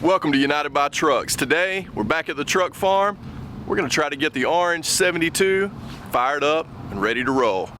Welcome to United by Trucks. Today, we're back at the truck farm. We're gonna try to get the orange 72 fired up and ready to roll.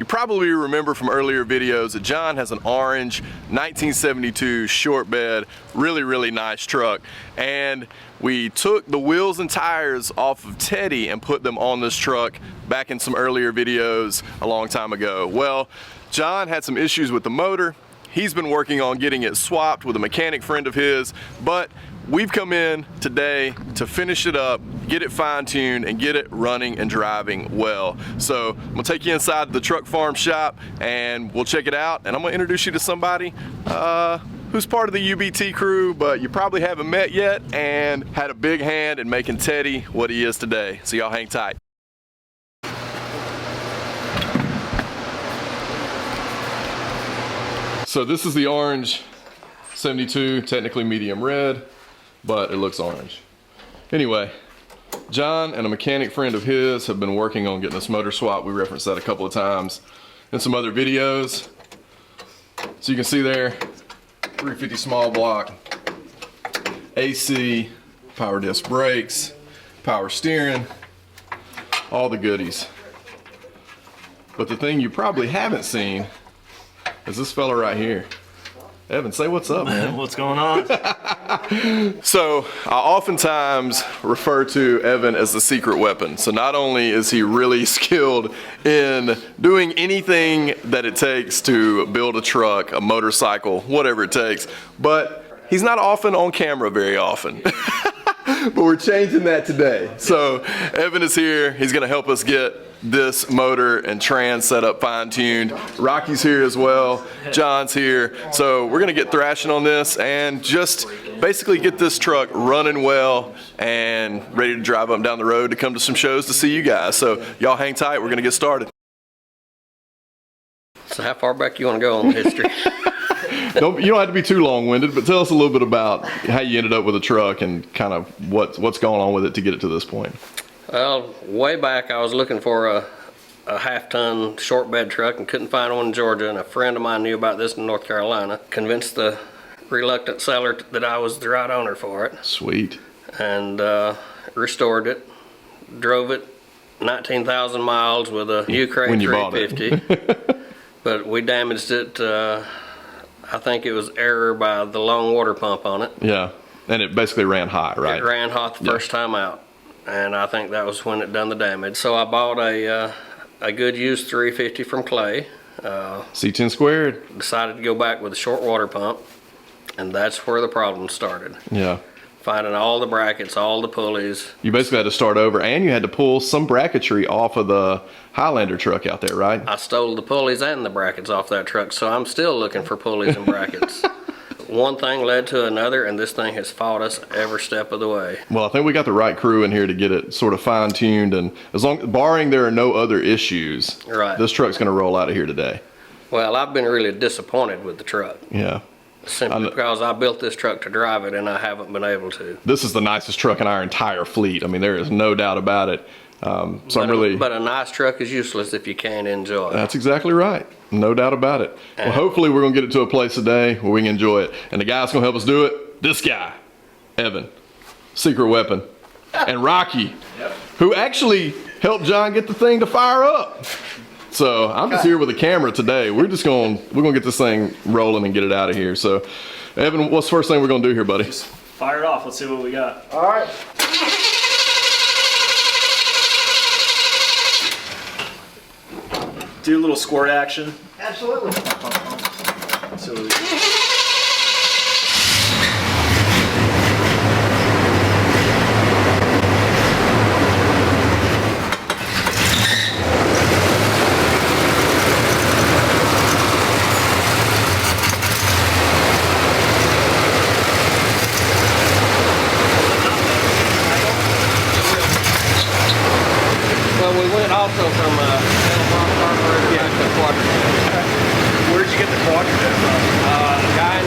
Probably remember from earlier videos that John has an orange 1972 short bed, really nice truck, and we took the wheels and tires off of Teddy and put them on this truck back in some earlier videos a long time ago. Well, John had some issues with the motor. He's been working on getting it swapped with a mechanic friend of his, but we've come in today to finish it up, get it fine-tuned, and get it running and driving well. So I'm gonna take you inside the truck farm shop and we'll check it out, and I'm gonna introduce you to somebody who's part of the UBT crew, but you probably haven't met yet, and had a big hand in making Teddy what he is today. So y'all hang tight. So this is the orange 72, technically medium red, but it looks orange. Anyway, John and a mechanic friend of his have been working on getting this motor swapped. We referenced that a couple of times in some other videos. So you can see there, 350 small block, AC, power disc brakes, power steering, all the goodies. But the thing you probably haven't seen is this fella right here. Evan, say what's up, man. What's going on? So I oftentimes refer to Evan as the secret weapon. So not only is he really skilled in doing anything that it takes to build a truck, a motorcycle, whatever it takes, but he's not often on camera very often. But we're changing that today. So Evan is here. He's gonna help us get this motor and trans set up fine-tuned. Rocky's here as well. John's here. So we're gonna get thrashing on this and just basically get this truck running well and ready to drive up down the road to come to some shows to see you guys. So y'all hang tight, we're gonna get started. So how far back you want to go on the history? You don't have to be too long-winded, but tell us a little bit about how you ended up with a truck and kind of what's going on with it to get it to this point. Well, way back I was looking for a half-ton short bed truck and couldn't find one in Georgia, and a friend of mine knew about this in North Carolina. Convinced the reluctant seller that I was the right owner for it. Sweet. And restored it, drove it 19,000 miles with a Ukraine 350. But we damaged it, I think it was error by the long water pump on it. Yeah, and it basically ran hot, right? It ran hot the first time out, and I think that was when it done the damage. So I bought a good used 350 from Clay. C10 squared. Decided to go back with a short water pump, and that's where the problem started. Yeah. Finding all the brackets, all the pulleys. You basically had to start over, and you had to pull some bracketry off of the Highlander truck out there, right? I stole the pulleys and the brackets off that truck, so I'm still looking for pulleys and brackets. One thing led to another, and this thing has fought us every step of the way. Well, I think we got the right crew in here to get it sort of fine-tuned, and barring there are no other issues, right, this truck's going to roll out of here today. Well, I've been really disappointed with the truck. Yeah. Simply because I built this truck to drive it, and I haven't been able to. This is the nicest truck in our entire fleet. I mean, there is no doubt about it. But a nice truck is useless if you can't enjoy it. That's exactly right. No doubt about it. Well, hopefully we're going to get it to a place today where we can enjoy it. And the guy that's going to help us do it, this guy, Evan, secret weapon, and Rocky, who actually helped John get the thing to fire up. So I'm just here with a camera today. We're going to get this thing rolling and get it out of here. So Evan, what's the first thing we're going to do here, buddy? Just fire it off. Let's see what we got. All right. Do a little squirt action. Absolutely. So also from Where'd you get the quadrant from? The guy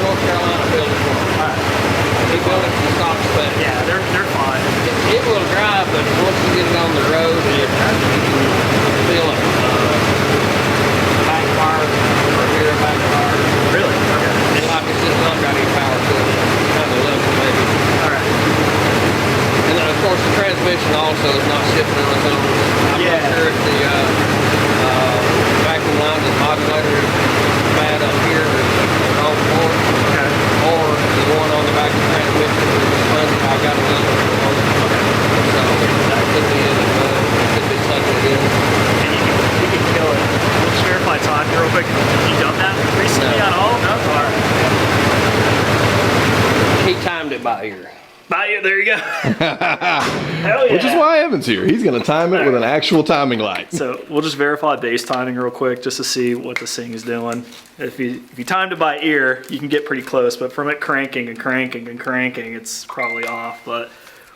by ear. There you go. Hell yeah. Which is why Evan's here. He's going to time it with an actual timing light. So we'll just verify base timing real quick just to see what this thing is doing. If you timed it by ear, you can get pretty close, but from it cranking and cranking and cranking, it's probably off. But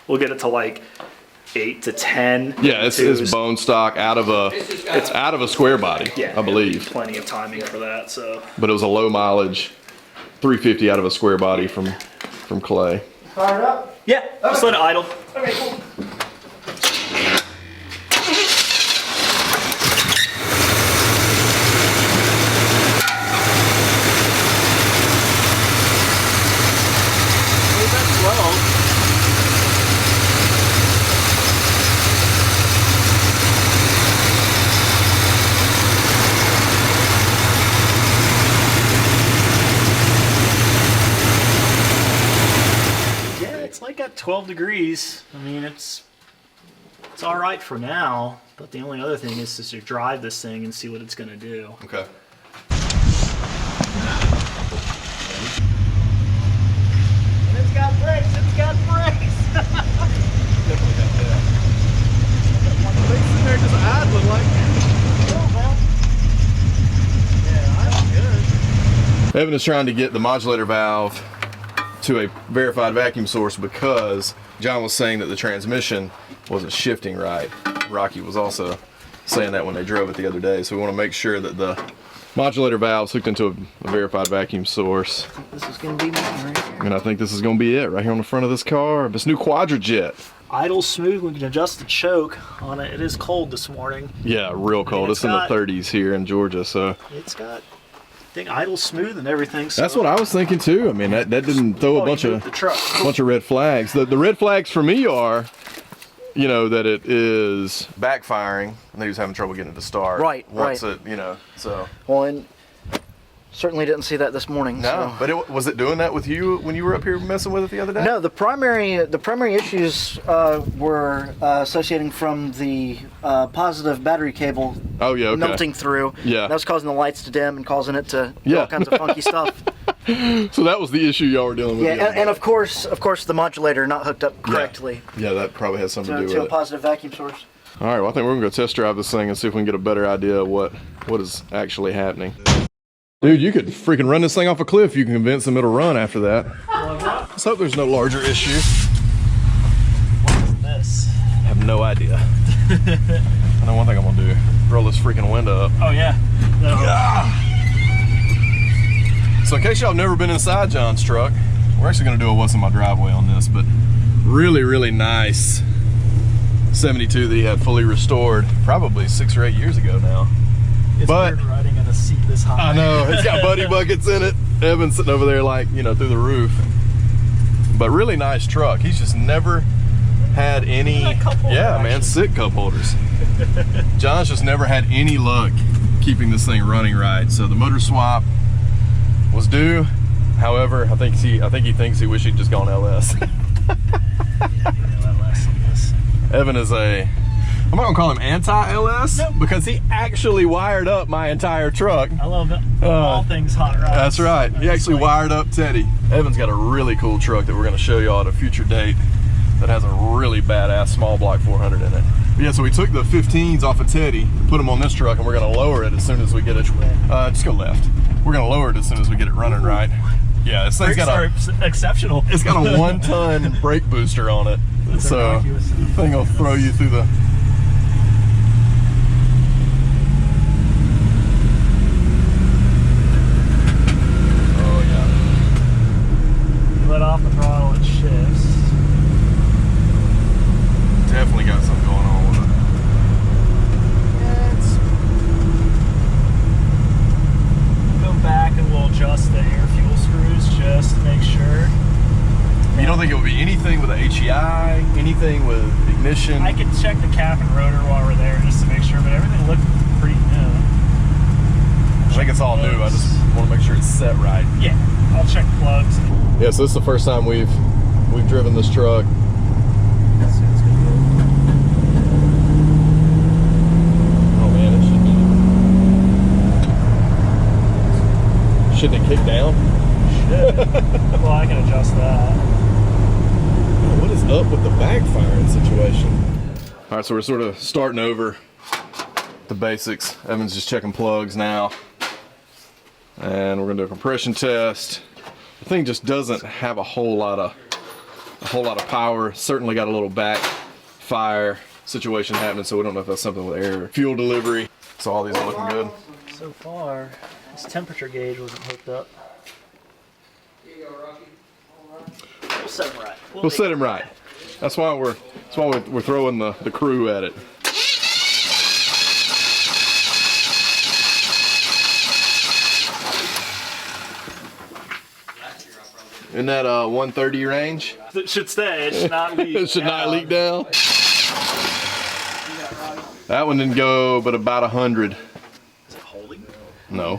we'll get it to like 8 to 10. Yeah, it's bone stock out of a square body, yeah, I believe. Plenty of timing for that. So. But it was a low mileage 350 out of a square body from Clay. Fired up? Yeah, just let it idle. Okay, cool. It's like at 12 degrees. I mean, it's all right for now, but the only other thing is to drive this thing and see what it's going to do. Okay. It's got brakes. It's got brakes. Definitely got that. Things in there just idling like. Yeah, I'm good. Evan is trying to get the modulator valve to a verified vacuum source because John was saying that the transmission wasn't shifting right. Rocky was also saying that when they drove it the other day. So we want to make sure that the modulator valve's hooked into a verified vacuum source. This is going to be mine right here. And I think this is going to be it right here on the front of this car. This new Quadrajet. Idle smooth. We can adjust the choke on it. It is cold this morning. Yeah, real cold. It's in the 30s here in Georgia, so. It's got idle smooth and everything. So. That's what I was thinking too. I mean, that didn't throw a bunch of red flags. The red flags for me are, you know, that it is backfiring and he was having trouble getting it to start. Right, Once right. it, you know, so. Well, and certainly didn't see that this morning. No, so. but was it doing that with you when you were up here messing with it the other day? No, the primary issues were associating from the positive battery cable melting through. Yeah. That was causing the lights to dim and causing it to do all kinds of funky stuff. So that was the issue y'all were dealing with. Yeah, and of course the modulator not hooked up correctly. Yeah, that probably has something to do with a it. positive vacuum source. All right, well I think we're gonna go test drive this thing and see if we can get a better idea of what is actually happening. Dude, you could freaking run this thing off a cliff. You can convince them it'll run after that. Let's hope there's no larger issue. What is this? I have no idea. I know one thing I'm gonna do. Roll this freaking window up. Oh yeah. So in case y'all have never been inside John's truck, we're actually gonna do a what's in my driveway on this, but really, really nice 72 that he had fully restored probably 6 or 8 years ago now. It's weird riding in a seat this high. I know, it's got buddy buckets in it. Evan's sitting over there like, you know, through the roof. But really nice truck. He's just never had any, yeah man, sick cup holders. John's just never had any luck keeping this thing running right. So the motor swap was due. However, I think he thinks he wished he'd just gone LS. Evan is I'm not gonna call him anti-LS because he actually wired up my entire truck. I love it. All things hot rods. That's right. He actually wired up Teddy. Evan's got a really cool truck that we're gonna show y'all at a future date that has a really badass small block 400 in it. But yeah, so we took the 15s off of Teddy, put them on this truck, and we're gonna lower it as soon as we get it. Just go left. We're gonna lower it as soon as we get it running right. Yeah, this thing's got exceptional. It's got a 1-ton brake booster on it. That's so the thing will throw you through the. Oh yeah. Let off the throttle, it shifts. Definitely got something going on with it. Yeah, go back and we'll adjust the air fuel screws just to make sure. You don't think it would be anything with the HEI, anything with ignition? I could check the cap and rotor while we're there just to make sure, but everything looked pretty new. I think it's all new. I just want to make sure it's set right. Yeah, I'll check plugs. Yeah, so this is the first time we've driven this truck. Oh man, it shouldn't it kick down? Well, I can adjust that. up with the backfiring situation? All right, so we're sort of starting over the basics. Evan's just checking plugs now. And we're gonna do a compression test. The thing just doesn't have a whole lot of power. Certainly got a little backfire situation happening, so we don't know if that's something with air or fuel delivery. So all these are looking good. So far, this temperature gauge wasn't hooked up. We'll set him right. We'll set him right. That's why we're throwing the crew at it. In that 130 range? It should stay. It should not leak. It should not leak down. That one didn't go, but about 100. Is it holding? No.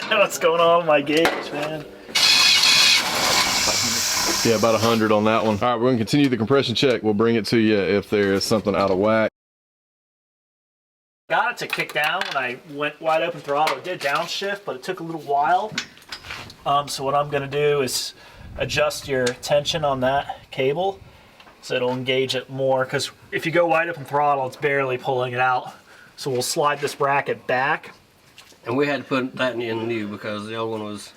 What's going on with my gauge, man? Yeah, about 100 on that one. All right, we're gonna continue the compression check. We'll bring it to you if there is something out of whack. Got it to kick down when I went wide open throttle. It did downshift, but it took a little while. So what I'm gonna do is adjust your tension on that cable so it'll engage it more, because if you go wide open throttle, it's barely pulling it out. So we'll slide this bracket back. And we had to put that in new because the old one was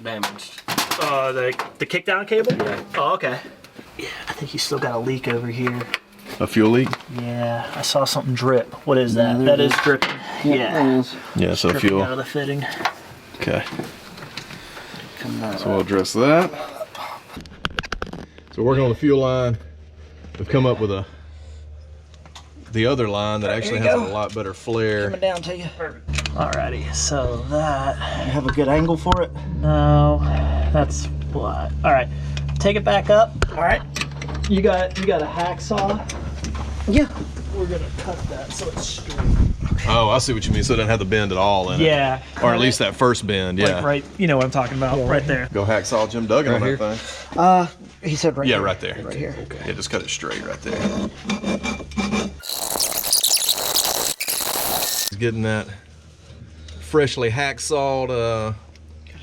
damaged. The kickdown cable? Yeah. Oh, okay. Yeah, I think you still got a leak over here. A fuel leak? Yeah, I saw something drip. What is that? That is dripping. Yeah. Yeah, so Dripping fuel. out of the fitting. Okay. So we'll address that. So we're working on the fuel line. We've come up with the other line that actually has a lot better flare. Coming down to you. Perfect. Alrighty, so that. You have a good angle for it? No, that's what. Alright, take it back up. Alright. You got a hacksaw? Yeah. We're gonna cut that so it's straight. Oh, I see what you mean. So it doesn't have the bend at all in it. Yeah. Or at least that first bend, yeah. Like right, you know what I'm talking about, right there. Go hacksaw Jim Duggan on Right that here? thing. He said right Yeah, here. right there. Right here. Okay. Yeah, just cut it straight right there. Getting that freshly hacksawed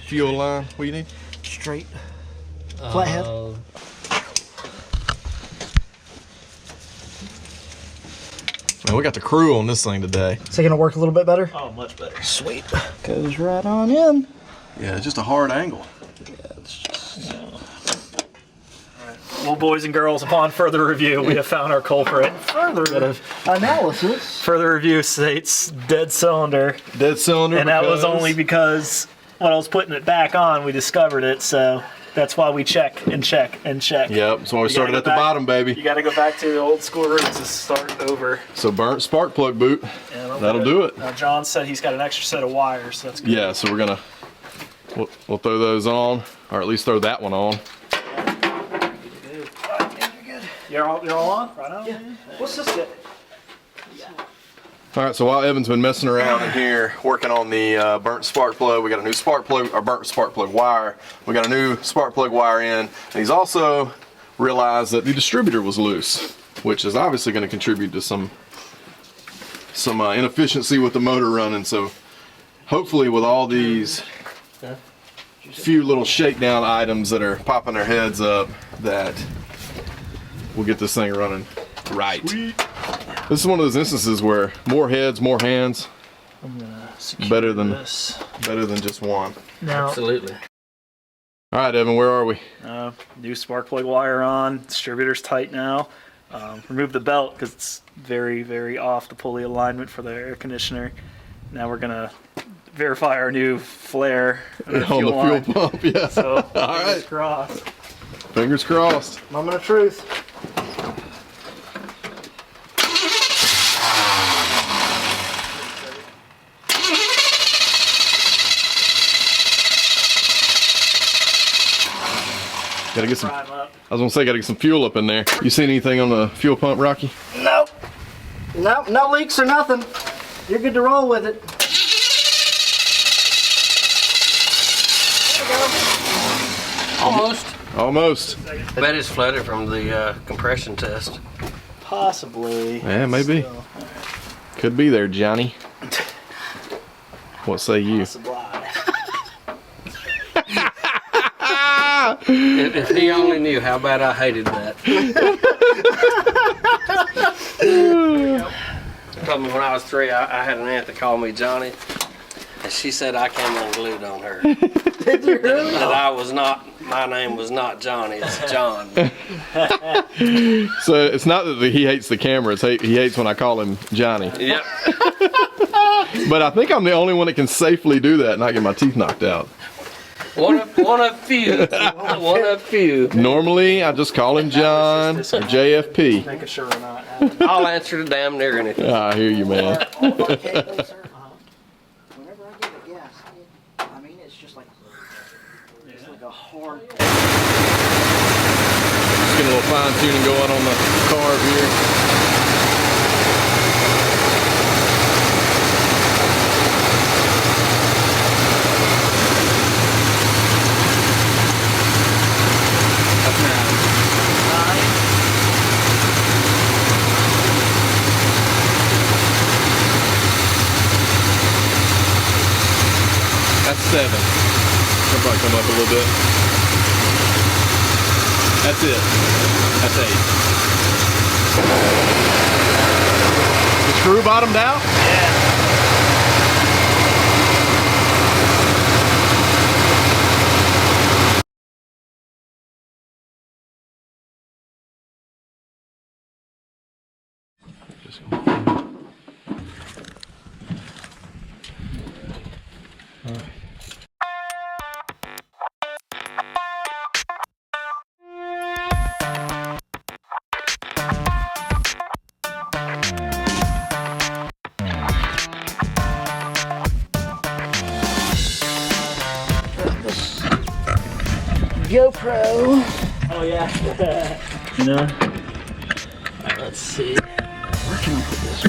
fuel line. What do you need? Straight. Flathead. Man, we got the crew on this thing today. Is it gonna work a little bit better? Oh, much better. Sweet. Goes right on in. Yeah, it's just a hard angle. Well, boys and girls, upon further review, we have found our culprit. Further analysis. Further review states dead cylinder. Dead cylinder. And that was only because when I was putting it back on, we discovered it. So that's why we check and check and check. Yep, that's why we started at the bottom, baby. You got to go back to the old school roots and start over. So burnt spark plug boot. That'll do it. Now John said he's got an extra set of wires, so that's good. Yeah, so we'll throw those on, or at least throw that one on. You're all on? Right on? Yeah. What's this get? All right, so while Evan's been messing around in here, working on the burnt spark plug, we got a new spark plug, or burnt spark plug wire. We got a new spark plug wire in, and he's also realized that the distributor was loose, which is obviously going to contribute to some inefficiency with the motor running. So hopefully with all these few little shakedown items that are popping their heads up, that we'll get this thing running right. Sweet. This is one of those instances where more heads, more hands, better than just one. Now, Absolutely. All right, Evan, where are we? new spark plug wire on. Distributor's tight now. Remove the belt because it's very, very off the pulley alignment for the air conditioner. Now we're gonna verify our new flare On the fuel pump, yeah. So all fingers right. crossed. Fingers crossed. Moment of truth. Gotta get some. Prime up. I was gonna say, gotta get some fuel up in there. You seen anything on the fuel pump, Rocky? Nope. Nope, no leaks or nothing. You're good to roll with it. Almost. Almost. Bet it's flooded from the compression test. Possibly. Yeah, maybe. So, Could be there, Johnny. What say you? supply. If he only knew how bad I hated that. Told me when I was 3, I had an aunt that called me Johnny, and she said I came unglued on her. Did you really? That I was not, my name was not Johnny, it's John. So it's not that he hates the camera, it's he hates when I call him Johnny. Yep. But I think I'm the only one that can safely do that and not get my teeth knocked out. One of few. One of few. Normally, I just call him John or JFP. Making sure we're not. I'll answer to damn near anything. I hear you, man. All of our cables, sir, whenever I get a gas, I mean, it's just like a hard. Just getting a little fine tuning going on the carb here. That's 7. It'll probably come up a little bit. That's it. That's 8. The screw bottomed out? Yeah. GoPro. Oh yeah. You know. All right, let's see. Where can I put this?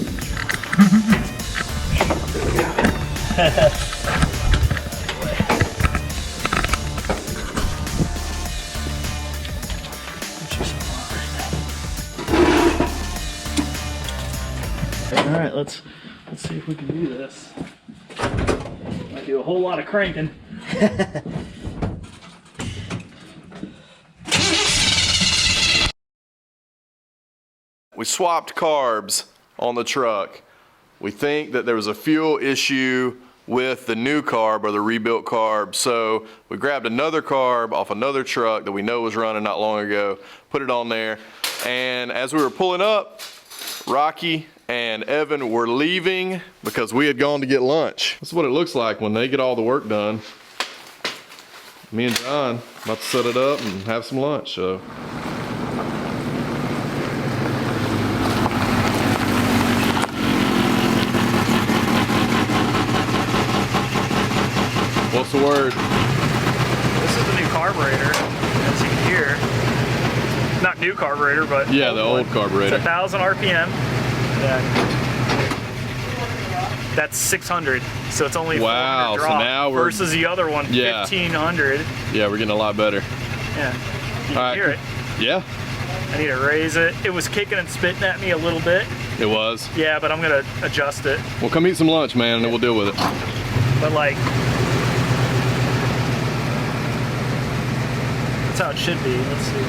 All right, let's see if we can do this. Might do a whole lot of cranking. We swapped carbs on the truck. We think that there was a fuel issue with the new carb or the rebuilt carb. So we grabbed another carb off another truck that we know was running not long ago, put it on there. And as we were pulling up, Rocky and Evan were leaving because we had gone to get lunch. This is what it looks like when they get all the work done. Me and John about to set it up and have some lunch, so. What's the word? This is the new carburetor, as you can hear. Not new carburetor, but Yeah, the old it's carburetor. 1,000 RPM. Yeah. That's 600, so it's only a Wow, 400 so drop now we're- versus the other one, Yeah. 1,500. Yeah, we're getting a lot better. Yeah, you can All right. hear it. Yeah, I need to raise it. It was kicking and spitting at me a little bit. it was. Yeah, but I'm gonna adjust it. Well, come eat some lunch, man, and then we'll deal with it. But like, that's how it should be. Let's see.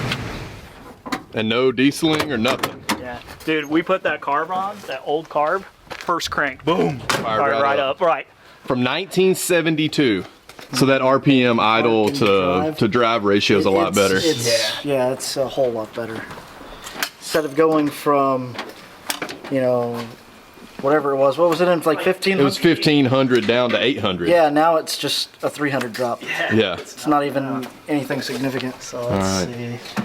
And no dieseling or nothing. Yeah, dude, we put that carb on, that old carb, first crank, boom, Fired right up, right. From 1972. So that RPM idle to drive ratio is a lot better. Yeah, it's a whole lot better. Instead of going from, you know, whatever it was, what was it in, like 1500? It was 1500 down to 800. Yeah, now it's just a 300 drop. Yeah. It's not even anything significant. So let's All right. see.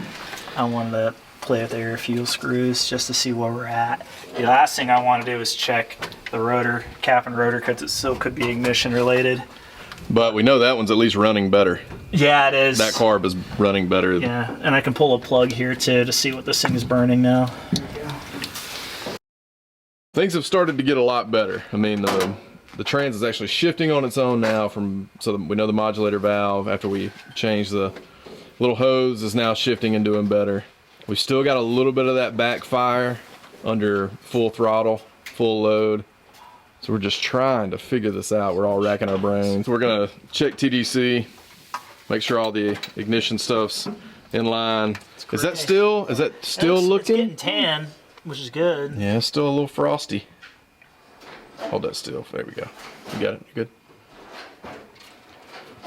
I wanted to play with the air fuel screws just to see where we're at. The last thing I want to do is check the rotor, cap and rotor, because it still could be ignition related. But we know that one's at least running better. Yeah, it is. That carb is running better. Yeah, and I can pull a plug here too to see what this thing is burning now. Things have started to get a lot better. I mean, the trans is actually shifting on its own now so that we know the modulator valve after we changed the little hose is now shifting and doing better. We still got a little bit of that backfire under full throttle, full load. So we're just trying to figure this out. We're all racking our brains. We're gonna check TDC, make sure all the ignition stuff's in line. Is that still looking? It's getting tan, which is good. Yeah, it's still a little frosty. Hold that still. There we go. You got it. You're good.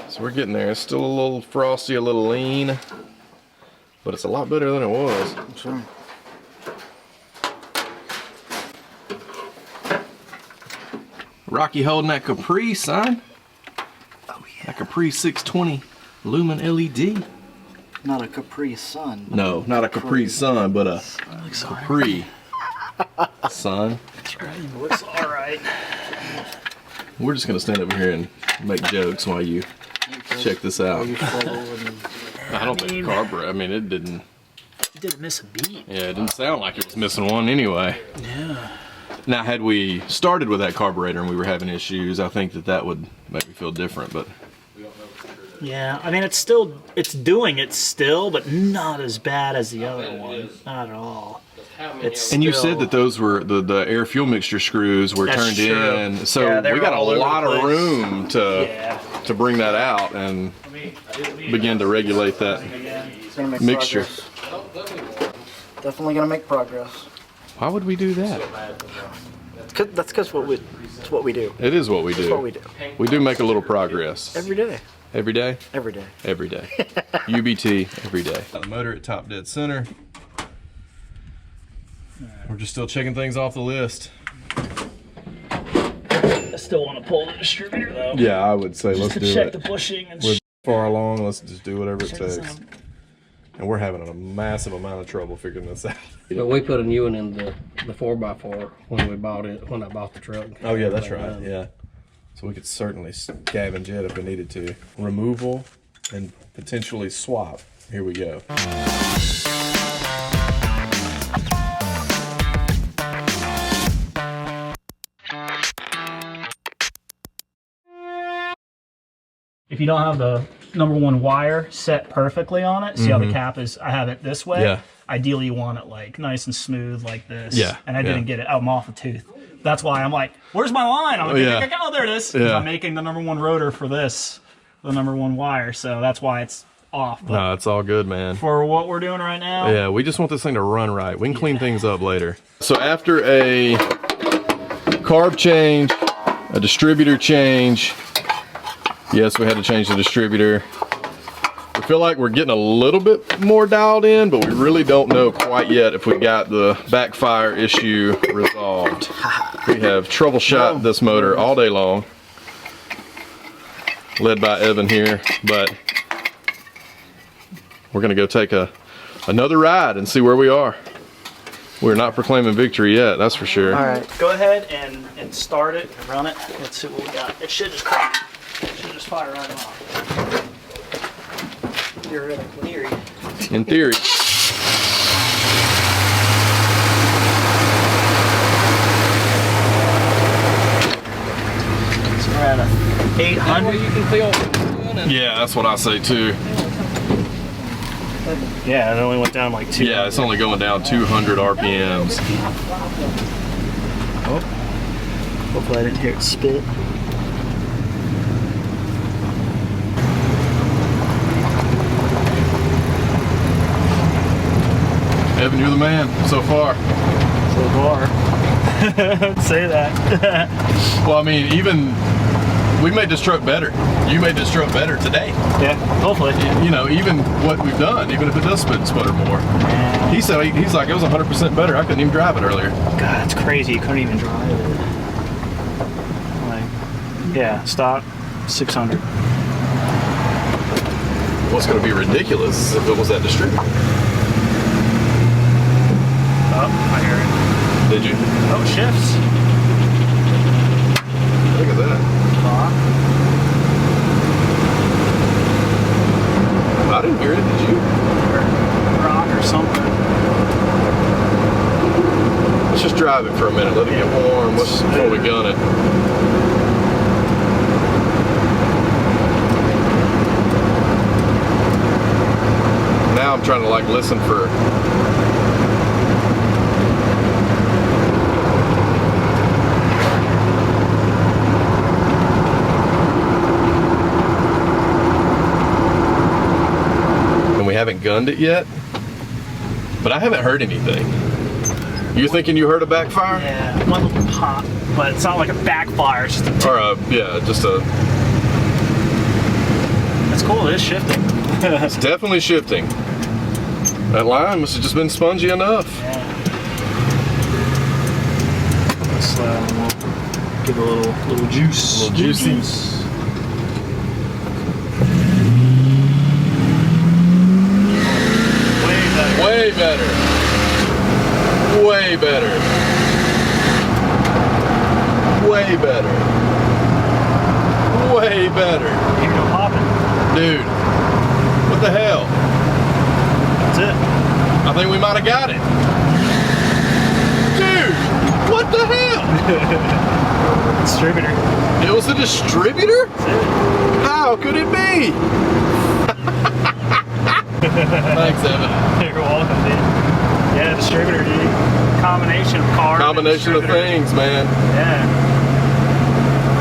So we're getting there. It's still a little frosty, a little lean, but it's a lot better than it was. Sure. Rocky holding that Capri, son. Oh yeah. That Capri 620 lumen LED. Not a Capri Sun. No, not a Capri Sun, but a Capri Sun. That's right. It looks all right. We're just gonna stand over here and make jokes while you check this out. I don't think the carburetor. I mean, it didn't. It didn't miss a beat. Yeah, it didn't sound like it was missing one anyway. Yeah. Now, had we started with that carburetor and we were having issues, I think that would make me feel different. But yeah, I mean, it's doing it still, but not as bad as the other one. Not at all. And you said that those were the air fuel mixture screws were turned true. in, so Yeah, we got a lot of room to Yeah. bring that out and begin to regulate that mixture. Progress. Definitely gonna make progress. Why would we do that? That's because it's what we do. It is what we do. It's what we do. We do make a little progress. Every day. Every day? Every day. Every day. UBT every day. The motor at top dead center. We're just still checking things off the list. I still want to pull the distributor though. Yeah, I would say Just let's to do check it. the bushing and We're far along. Let's just do whatever it check this takes. out. And we're having a massive amount of trouble figuring this out. But we put a new one in the 4x4 when we bought it, when I bought the truck. Oh yeah, that's right. Yeah. So we could certainly scavenge it if we needed to. Removal and potentially swap. Here we go. If you don't have the #1 wire set perfectly on it, see how the cap is, I have it this way. Yeah. Ideally you want it like nice and smooth like this. Yeah, And I yeah. didn't get it, I'm off a tooth. That's why I'm like, where's my line? I'm like, yeah. oh, there it is. Yeah. I'm making the #1 rotor for this, the #1 wire. So that's why it's off. But No, it's all good, man. for what we're doing right now, Yeah, we just want this thing to run right. We can clean things up later. So after a carb change, a distributor change, yes, we had to change the distributor. We feel like we're getting a little bit more dialed in, but we really don't know quite yet if we got the backfire issue resolved. We have troubleshot this motor all day long, led by Evan here, but we're gonna go take another ride and see where we are. We're not proclaiming victory yet, that's for sure. All right. go ahead and start it and run it. Let's see what we got. It should just crack. It should just fire right off. Theoretically. In theory. So we're at a 800. You can feel. Yeah, that's what I say too. Yeah, it only went down like 2. Yeah, it's only going down 200 RPMs. Oh. Hopefully I didn't hear it spit. Evan, you're the man so far. So far. Say that. Well, I mean, even we made this truck better. You made this truck better today. Yeah, hopefully. You know, even what we've done, even if it does sputter more. He said, he's like, it was 100% better. I couldn't even drive it earlier. God, it's crazy. You couldn't even drive it. Like, yeah, stock 600. What's going to be ridiculous is if it was that distributor. Oh, I hear it. Did you? Oh, it shifts. Look at that. I didn't hear it, did you? Rock or something. Let's just drive it for a minute. Let it get warm before we gun it. Now I'm trying to like listen for haven't gunned it yet, but I haven't heard anything. You thinking you heard a backfire? Yeah, one little pop, but it's not like a backfire. It's just a. Or yeah, just a. That's cool. It is shifting. It's definitely shifting. That line must have just been spongy enough. Yeah. Let's give it a little juice. A little juicy. Way better. Way better. Way better. Way better. Here we go popping. Dude, what the hell? That's it. I think we might have got it. Dude, what the hell? Distributor. It was a distributor? That's it. How could it be? Thanks, Evan. You're welcome, dude. Yeah, distributor, dude. Combination of carb. Combination of things, man. Yeah.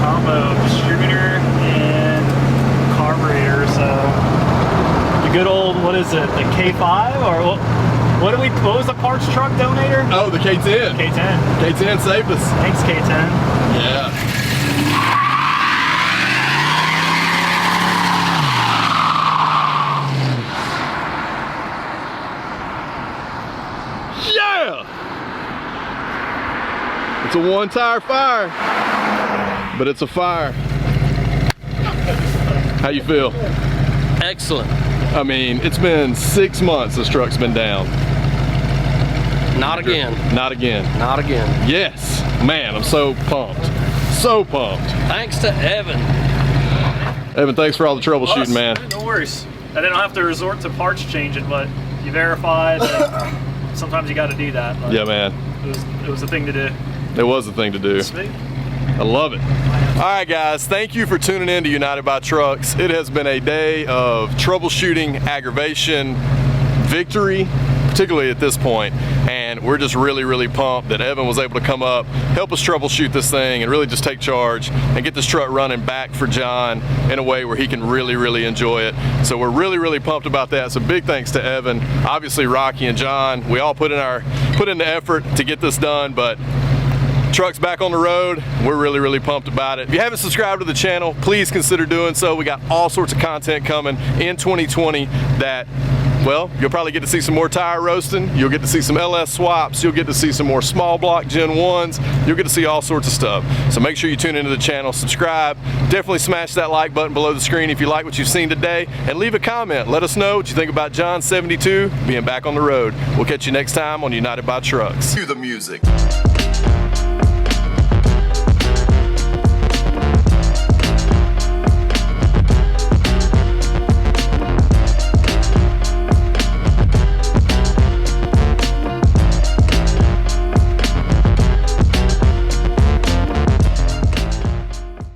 Combo of distributor and carburetor. So the good old, what is it? The K5 or what was the parts truck donator? Oh, the K10. K10. K10 saved us. Thanks, K10. Yeah. It's a one tire fire, but it's a fire. How you feel? Excellent. I mean, it's been 6 months this truck's been down. Not again. Not again. Not again. Yes. Man, I'm so pumped. So pumped. Thanks to Evan. Evan, thanks for all the troubleshooting, man. No worries. I didn't have to resort to parts changing, but you verified that sometimes you got to do that. Yeah, man. It was the thing to do. It was the thing to do. Sweet. I love it. All right, guys, thank you for tuning in to United by Trucks. It has been a day of troubleshooting, aggravation, victory, particularly at this point, and we're just really, really pumped that Evan was able to come up, help us troubleshoot this thing, and really just take charge and get this truck running back for John in a way where he can really, really enjoy it. So we're really, really pumped about that. So big thanks to Evan, obviously Rocky and John. We all put in the effort to get this done, but truck's back on the road. We're really, really pumped about it. If you haven't subscribed to the channel, please consider doing so. We got all sorts of content coming in 2020 that, well, you'll probably get to see some more tire roasting. You'll get to see some LS swaps. You'll get to see some more small block Gen 1s. You'll get to see all sorts of stuff. So make sure you tune into the channel, subscribe. Definitely smash that like button below the screen if you like what you've seen today, and leave a comment. Let us know what you think about John 72 being back on the road. We'll catch you next time on United by Trucks. Cue the music.